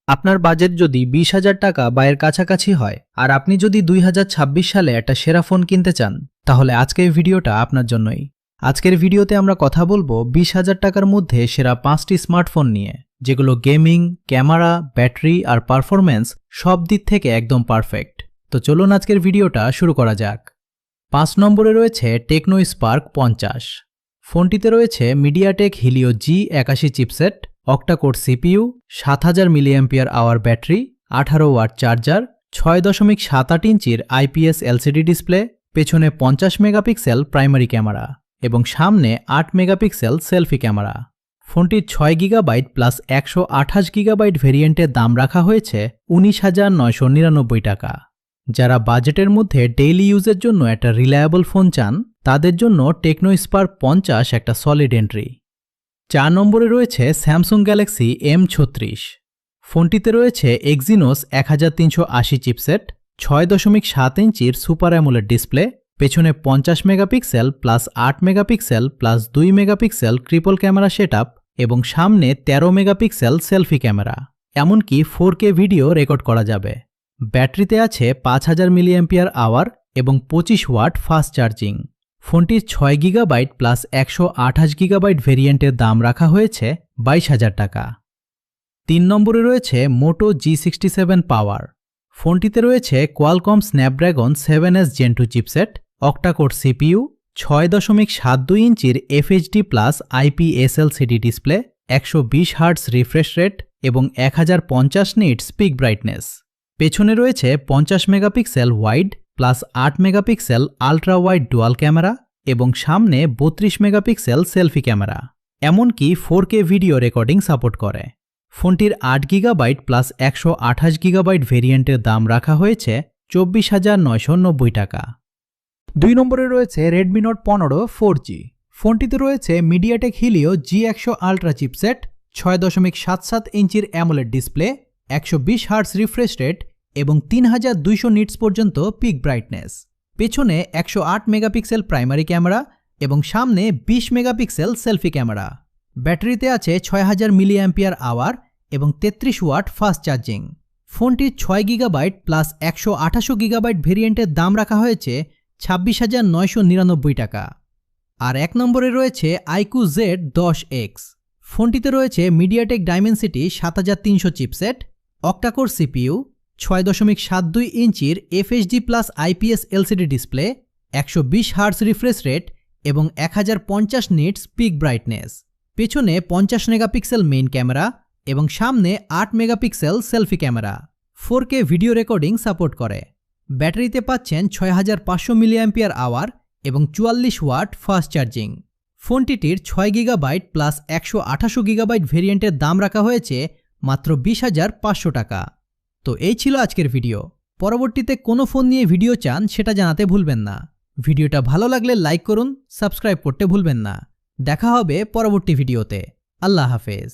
আপনার বাজেট যদি 20,000 টাকা বা এর কাছাকাছি হয় আর আপনি যদি 2026 সালে একটা সেরা ফোন কিনতে চান, তাহলে আজকের ভিডিওটা আপনার জন্যই। আজকের ভিডিওতে আমরা কথা বলবো 20,000 টাকার মধ্যে সেরা 5টি স্মার্টফোন নিয়ে, যেগুলো গেমিং, ক্যামেরা, ব্যাটারি আর পারফরম্যান্স সব দিক থেকে একদম পারফেক্ট। তো চলুন আজকের ভিডিওটা শুরু করা যাক। 5 নম্বরে রয়েছে টেকনো স্পার্ক 50। ফোনটিতে রয়েছে MediaTek Helio G81 chipset, octa core CPU, 7000 mAh battery, 18 watt charger, 6.78 ইঞ্চির IPS LCD ডিসপ্লে, পেছনে 50 মেগাপিক্সেল প্রাইমারি ক্যামেরা এবং সামনে 8 মেগাপিক্সেল সেলফি ক্যামেরা। ফোনটির 6 গিগাবাইট প্লাস 128 গিগাবাইট ভেরিয়েন্টের দাম রাখা হয়েছে 19,999 টাকা। যারা বাজেটের মধ্যে ডেইলি ইউজের জন্য একটা রিলায়েবল ফোন চান, তাদের জন্য টেকনো স্পার্ক 50 একটা সলিড এন্ট্রি। 4 নম্বরে রয়েছে স্যামসাং গ্যালাক্সি M36। ফোনটিতে রয়েছে এক্সিনোস 1380 চিপসেট, 6.7 ইঞ্চির সুপার অ্যামোলেড ডিসপ্লে, পেছনে 50 megapixel plus 8 megapixel plus 2 megapixel triple camera setup এবং সামনে 13 মেগাপিক্সেল সেলফি ক্যামেরা। এমনকি 4K ভিডিও রেকর্ড করা যাবে। ব্যাটারিতে আছে 5000 mAh এবং 25 ওয়াট ফাস্ট চার্জিং। ফোনটির 6 গিগাবাইট প্লাস 128 গিগাবাইট ভেরিয়েন্টের দাম রাখা হয়েছে 22,000 টাকা। 3 নম্বরে রয়েছে মোটো G67 পাওয়ার। ফোনটিতে রয়েছে Qualcomm Snapdragon 7S Gen 2 chipset, octa core CPU, 6.72 ইঞ্চির FHD plus IPS LCD display, 120 hertz refresh rate এবং 1050 নিটস পিক ব্রাইটনেস। পেছনে রয়েছে 50 megapixel wide plus 8 megapixel ultra wide dual camera এবং সামনে 32 মেগাপিক্সেল সেলফি ক্যামেরা। এমনকি 4K ভিডিও রেকর্ডিং সাপোর্ট করে। ফোনটির 8 gigabyte plus 128 gigabyte ভেরিয়েন্টের দাম রাখা হয়েছে 24,990 টাকা। 2 নম্বরে রয়েছে রেডমি নোট 15 4G। ফোনটিতে রয়েছে MediaTek Helio G100 ultra chipset, 6.77 ইঞ্চির AMOLED display, 120 hertz refresh rate এবং 3200 নিটস পর্যন্ত পিক ব্রাইটনেস। পেছনে 108 মেগাপিক্সেল প্রাইমারি ক্যামেরা এবং সামনে 20 মেগাপিক্সেল সেলফি ক্যামেরা। ব্যাটারিতে আছে 6000 mAh এবং 33 ওয়াট ফাস্ট চার্জিং। ফোনটির 6 গিগাবাইট প্লাস 128 গিগাবাইট ভেরিয়েন্টের দাম রাখা হয়েছে 26,999 টাকা। আর 1 নম্বরে রয়েছে iQOO Z10X। ফোনটিতে রয়েছে MediaTek Dimensity 7300 chipset, octa core CPU, 6.72 ইঞ্চির FHD plus IPS LCD display, 120 hertz refresh rate এবং 1050 নিটস পিক ব্রাইটনেস। পেছনে 50 মেগাপিক্সেল মেইন ক্যামেরা এবং সামনে 8 megapixel selfie camera. 4K video recording support করে। ব্যাটারিতে পাচ্ছেন 6500 mAh এবং 44 ওয়াট ফাস্ট চার্জিং। ফোনটির 6 গিগাবাইট প্লাস 128 গিগাবাইট ভেরিয়েন্টের দাম রাখা হয়েছে মাত্র 20,500 টাকা। তো এই ছিল আজকের ভিডিও। পরবর্তীতে কোনো ফোন নিয়ে ভিডিও চান সেটা জানাতে ভুলবেন না। ভিডিওটা ভালো লাগলে লাইক করুন, সাবস্ক্রাইব করতে ভুলবেন না। দেখা হবে পরবর্তী ভিডিওতে। আল্লাহ হাফেজ।